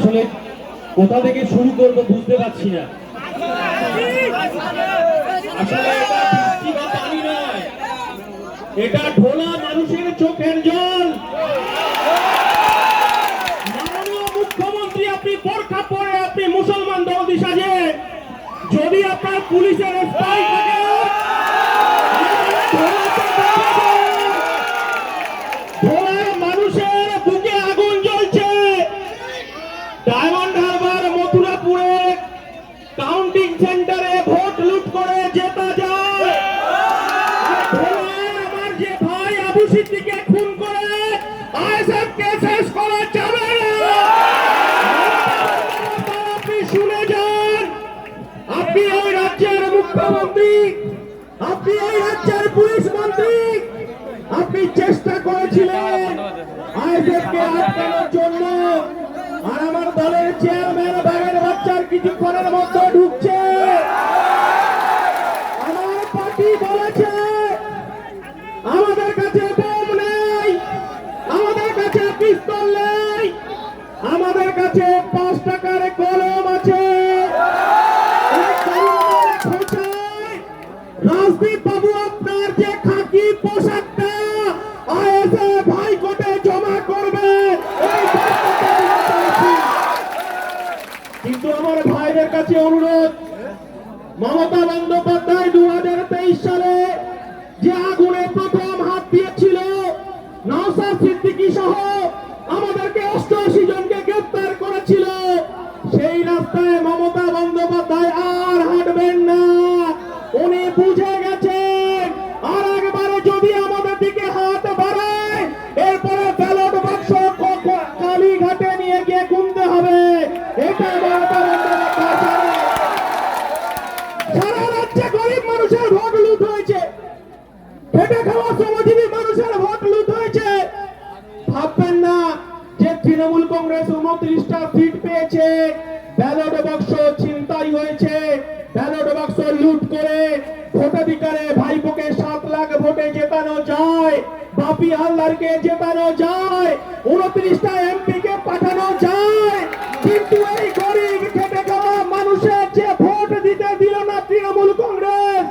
আসলে কোথা থেকে শুরু করব বুঝতে পারছি না। আসলে এটা বৃষ্টিপাত আমি নয়, এটা ঢোলা মানুষের চোখের জল। মাননীয় মুখ্যমন্ত্রী, আপনি বোরখা পরে আপনি মুসলমান দৌদি সাজে যদি আপনার পুলিশের স্পাই থাকে, ঢোলার মানুষের বুকে আগুন জ্বলছে। ডায়মন্ড হারবার মথুরাপুরে কাউন্টিং সেন্টারে ভোট লুট করে জেতা যায়। আমার যে ভাই আবু সিদ্দিককে খুন করে আইএসএফ কে শেষ করা যাবে না। আপনি শুনে যান, আপনি ওই রাজ্যের মুখ্যমন্ত্রী, আপনি ওই রাজ্যের পুলিশ মন্ত্রী, আপনি চেষ্টা করেছিলেন আইএসএফ কে আটকানোর জন্য। আর আমার দলের চেয়ারম্যান বাগের বাচ্চার কিছুক্ষণের মধ্যে ঢুকছে। আমার পার্টি বলেছে আমাদের কাছে বোম নেই, আমাদের কাছে পিস্তল নেই, আমাদের কাছে 5 টাকার কলম আছে। রাজদীপ বাবু, আপনার যে খাকি পোশাকটা আইএসএফ হাইকোর্টে জমা করবে, কিন্তু আমার ভাইদের কাছে অনুরোধ, মমতা বন্দ্যোপাধ্যায় 2023 সালে যে আগুনে প্রথম হাত দিয়েছিল, নওশাদ সিদ্দিকী সহ আমাদেরকে 88 জনকে গ্রেফতার করেছিল, সেই রাস্তায় মমতা বন্দ্যোপাধ্যায় আর হাঁটবেন না। উনি বুঝে গেছেন আর একবারে যদি আমাদের দিকে হাত বাড়ায়, এরপরে ব্যালট বাক্স কালীঘাটে নিয়ে গিয়ে গুনতে হবে। এটা মমতা বন্দ্যোপাধ্যায়। সারা রাজ্যে গরিব মানুষের ভোট লুট হয়েছে, খেটে খাওয়া শ্রমজীবী মানুষের ভোট লুট হয়েছে। ভাববেন না যে তৃণমূল কংগ্রেস 29টা সিট পেয়েছে, ব্যালট বাক্স ছিনতাই হয়েছে, ব্যালট বাক্স লুট করে ভোটাধিকারে ভাইপোকে 7 লাখ ভোটে জেতানো যায়, বাপি হালদারকে জেতানো যায়, 29টা এমপি কে পাঠানো যায়। কিন্তু এই গরিব খেটে খাওয়া মানুষের যে ভোট দিতে দিল না তৃণমূল কংগ্রেস,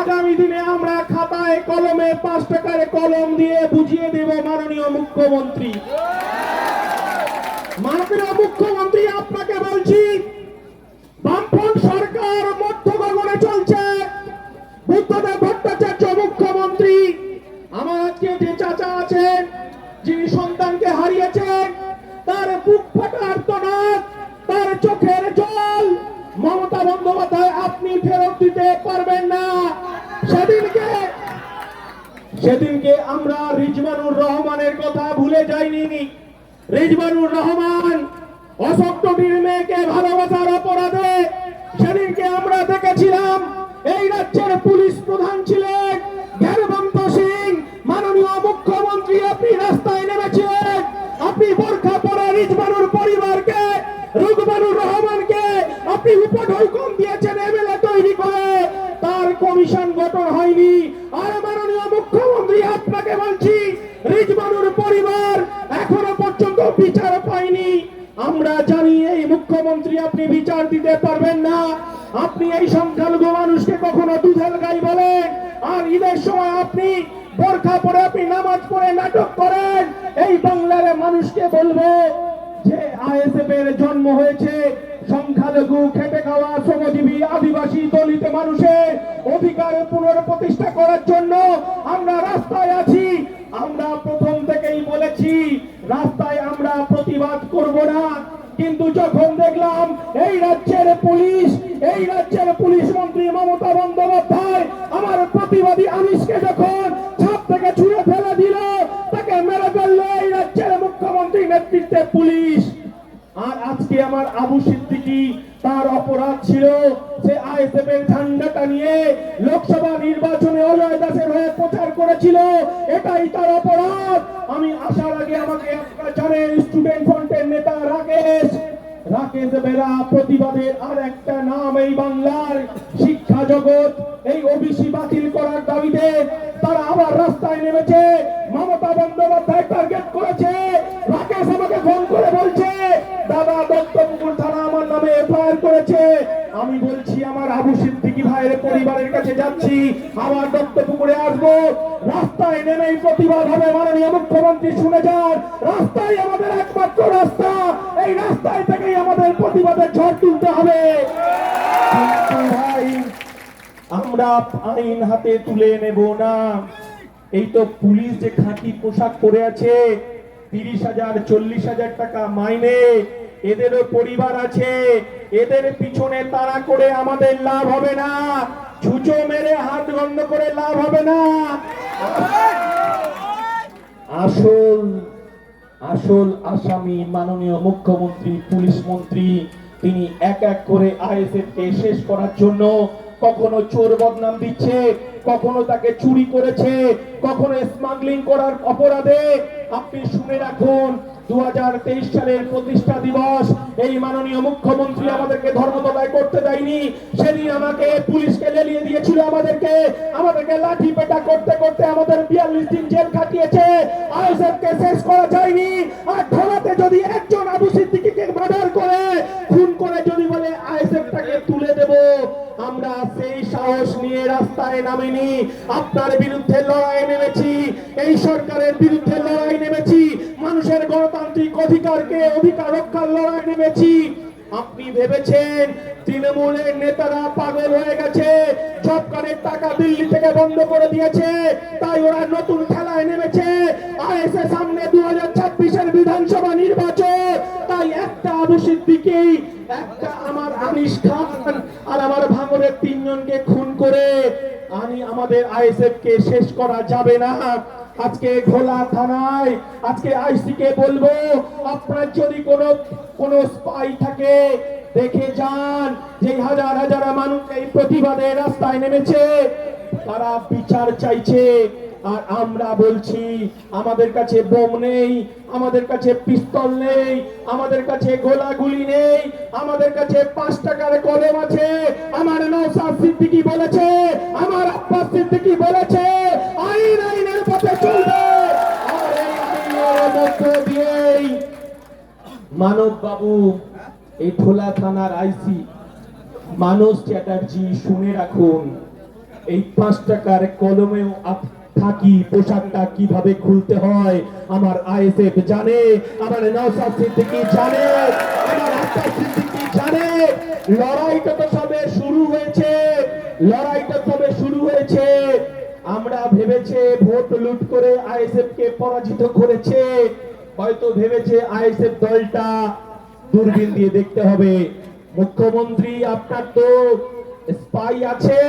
আগামী দিনে আমরা খাতায় কলমে 5 টাকার কলম দিয়ে বুঝিয়ে দেব মাননীয় মুখ্যমন্ত্রী। মাননীয় মুখ্যমন্ত্রী, আপনাকে বলছি, বামফ্রন্ট সরকার মধ্য গগনে চলছে। বুদ্ধদেব ভট্টাচার্য মুখ্যমন্ত্রী, আমার আজকে যে চাচা আছেন, যিনি সন্তানকে হারিয়েছেন, তার বুক ফাটা আর্তনাদ, তার চোখের জল মমতা বন্দ্যোপাধ্যায় আপনি ফেরত দিতে পারবেন না। সেদিনকে আমরা রিজওয়ানুর রহমানের কথা ভুলে যাইনি। রিজওয়ানুর রহমান অশোকটুটির মেয়েকে ভালোবাসার অপরাধে সেদিনকে আমরা দেখেছিলাম এই রাজ্যের পুলিশ প্রধান ছিলেন জ্ঞানবন্ত সিং। মাননীয় মুখ্যমন্ত্রী, আপনি রাস্তায় নেমেছিলেন, আপনি বোরখা পরে রিজওয়ানুর পরিবারকে, রুকমানুর রহমানকে আপনি উপঢৌকন দিয়েছেন এমএলএ তৈরি করে, তার কমিশন গঠন হয়নি। আর মাননীয় মুখ্যমন্ত্রী, আপনাকে বলছি, রিজওয়ানুর পরিবার এখনো পর্যন্ত বিচার পায়নি। আমরা জানি এই মুখ্যমন্ত্রী আপনি বিচার দিতে পারবেন না। আপনি এই সংখ্যালঘু মানুষকে কখনো দুধেল গাই বলেন, আর ঈদের সময় আপনি বোরখা পরে আপনি নামাজ পড়ে নাটক করেন। এই বাংলার মানুষকে বলবো যে আইএসএফ এর জন্ম হয়েছে সংখ্যালঘু, খেটে খাওয়া, শ্রমজীবী, আদিবাসী, দলিত মানুষের অধিকার পুনঃপ্রতিষ্ঠা করার জন্য। আমরা রাস্তায় আছি। আমরা প্রথম থেকেই বলেছি রাস্তায় আমরা প্রতিবাদ করব না, কিন্তু যখন দেখলাম এই রাজ্যের পুলিশ মন্ত্রী মমতা বন্দ্যোপাধ্যায় আমার প্রতিবাদী আনিসকে যখন ছাদ থেকে ছুঁড়ে ফেলে দিল, তাকে মেরে ফেললো এই রাজ্যের মুখ্যমন্ত্রী নেতৃত্বে পুলিশ। আর আজকে আমার আবু সিদ্দিকী, তার অপরাধ ছিল সে আইএসএফ এর ঝান্ডাটা নিয়ে লোকসভা নির্বাচনে অজয় দাসের হয়ে প্রচার করেছিল, এটাই তার অপরাধ। আমি আসার আগে আমাকে আপনারা জানেন স্টুডেন্ট ফ্রন্টের নেতা রাকেশ বেরা প্রতিবাদের আর একটা নাম এই বাংলার শিক্ষা জগৎ। এই ওবিসি বাতিল করার দাবিতে তারা আবার রাস্তায় নেমেছে, মমতা বন্দ্যোপাধ্যায় টার্গেট করেছে। রাকেশ আমাকে ফোন করে বলছে, দাদা বক্তব্য আমি বলছি আমার আবু সিদ্দিকী ভাইয়ের পরিবারের কাছে যাচ্ছি, আমার দত্তপুকুরে আসবো, রাস্তায় নেমেই প্রতিবাদ হবে। মাননীয় মুখ্যমন্ত্রী শুনে যান, রাস্তায় আমাদের একমাত্র রাস্তা, এই রাস্তায় থেকেই আমাদের প্রতিবাদের ঝড় তুলতে হবে। কিন্তু ভাই, আমরা আইন হাতে তুলে নেব না। এই তো পুলিশ যে খাঁটি পোশাক পরে আছে, 30,000 40,000 টাকা মাইনে, এদেরও পরিবার আছে, এদের পিছনে তাড়া করে আমাদের লাভ হবে না, ছুঁচো মেরে হাত বন্ধ করে লাভ হবে না। আসল আসামি মাননীয় মুখ্যমন্ত্রী, পুলিশ মন্ত্রী, তিনি এক এক করে আইএসএফ কে শেষ করার জন্য কখনো চোর বদনাম দিচ্ছে, কখনো তাকে চুরি করেছে, কখনো স্মাগলিং করার অপরাধে। আপনি শুনে রাখুন, 2023 সালের প্রতিষ্ঠা দিবস, এই মাননীয় মুখ্যমন্ত্রী আমাদেরকে ধর্মতলায় করতে দেয়নি, সেদিন আমাকে পুলিশকে লেলিয়ে দিয়েছিল, আমাদেরকে লাঠি পেটা করতে করতে আমাদের 42 দিন জেল কাটিয়েছে। আইএসএফ কে শেষ করা যায়নি। আর ঢালাতে যদি একজন আবু সিদ্দিকীকে মার্ডার করে, খুন করে যদি বলে আইএসএফ টাকে তুলে দেব, আমরা সেই সাহস নিয়ে রাস্তায় নামিনি। আপনার বিরুদ্ধে লড়াই নেমেছি, এই সরকারের বিরুদ্ধে লড়াই নেমেছি, মানুষের গণতান্ত্রিক অধিকার রক্ষার লড়াই নেমেছি। আপনি ভেবেছেন তৃণমূলের নেতারা পাগল হয়ে গেছে, জব কার্ডের টাকা দিল্লি থেকে বন্ধ করে দিয়েছে, তাই ওরা নতুন খেলায় নেমেছে। আইএসএ সামনে 2026-এর বিধানসভা নির্বাচন, তাই একটা আবু সিদ্দিকী, একটা আমার আনিস খান আর আমার ভাঙড়ের 3 জনকে খুন করে আমাদের আইএসএফ কে শেষ করা যাবে না। আজকে ঘোলা থানায়, আজকে আইসি কে বলবো, আপনার যদি কোনো স্পাই থাকে দেখে যান, যে হাজার হাজার মানুষ এই প্রতিবাদে রাস্তায় নেমেছে, তারা বিচার চাইছে। আর আমরা বলছি, আমাদের কাছে বোম নেই, আমাদের কাছে পিস্তল নেই, আমাদের কাছে গোলাগুলি নেই, আমাদের কাছে 5 টাকার কলম আছে। আমার নওশাদ সিদ্দিকী বলেছে, আমার আব্বাস সিদ্দিকী বলেছে, আইনের পথে চলবে। আর এই আইনের মধ্য দিয়েই মানব বাবু, এই ঢোলা থানার আইসি মানস চ্যাটার্জি, শুনে রাখুন, এই 5 টাকার কলমেও থাকি পোশাকটা কিভাবে খুলতে হয় আমার আইএসএফ জানে, আমার নওশাদ সিদ্দিকী জানে, আমার আব্বাস সিদ্দিকী জানে। লড়াইটা তো সবে শুরু হয়েছে। আমরা ভেবেছে ভোট লুট করে আইএসএফ কে পরাজিত করেছে, হয়তো ভেবেছে আইএসএফ দলটা দূরবীন দিয়ে দেখতে হবে। মুখ্যমন্ত্রী, আপনার তো স্পাই আছে,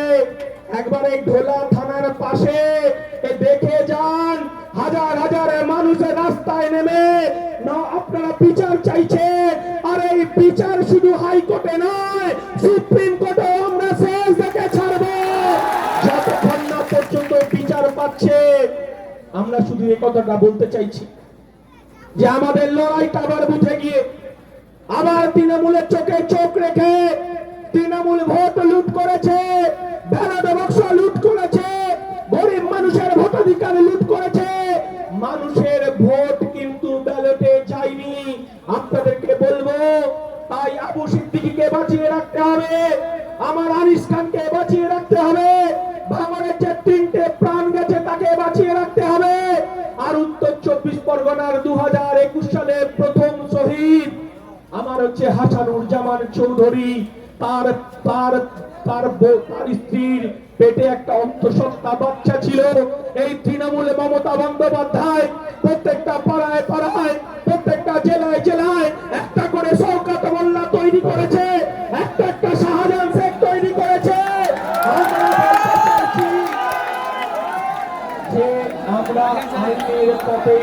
একবার এই ঢোলা থানার পাশে দেখে যান, হাজার হাজার মানুষের রাস্তায় নেমে আপনারা বিচার চাইছে। আর এই বিচার শুধু হাইকোর্টে নয়, সুপ্রিম কোর্টে আমরা শেষ দেখে ছাড়বো, যতক্ষণ না পর্যন্ত বিচার পাচ্ছে। আমরা শুধু এই কথাটা বলতে চাইছি যে আমাদের লড়াইটা আবার বুঝে গিয়ে, আবার তৃণমূলের চোখে চোখ রেখে, তৃণমূল ভোট লুট করেছে, ব্যালট বাক্স লুট করেছে, গরিব মানুষের ভোটাধিকার লুট করেছে। মানুষের ভোট কিন্তু ব্যালটে যায়নি। আপনাদেরকে বলবো, তাই আবু সিদ্দিকীকে বাঁচিয়ে রাখতে হবে, আমার আনিস খানকে বাঁচিয়ে রাখতে হবে, ভাঙড়ের যে 3টে প্রাণ গেছে তাকে বাঁচিয়ে রাখতে হবে। আর উত্তর 24 পরগনার 2021 সালের প্রথম শহীদ আমার হচ্ছে হাসানুজ্জামান চৌধুরী, তার স্ত্রীর পেটে একটা অন্তঃসত্ত্বা বাচ্চা ছিল। এই তৃণমূলে মমতা বন্দ্যোপাধ্যায় প্রত্যেকটা পাড়ায় পাড়ায়, প্রত্যেকটা জেলায় জেলায় একটা করে শওকত মোল্লা তৈরি করেছে, একটা শাহজাহান শেখ তৈরি করেছে। যে আমরা আইনের পথে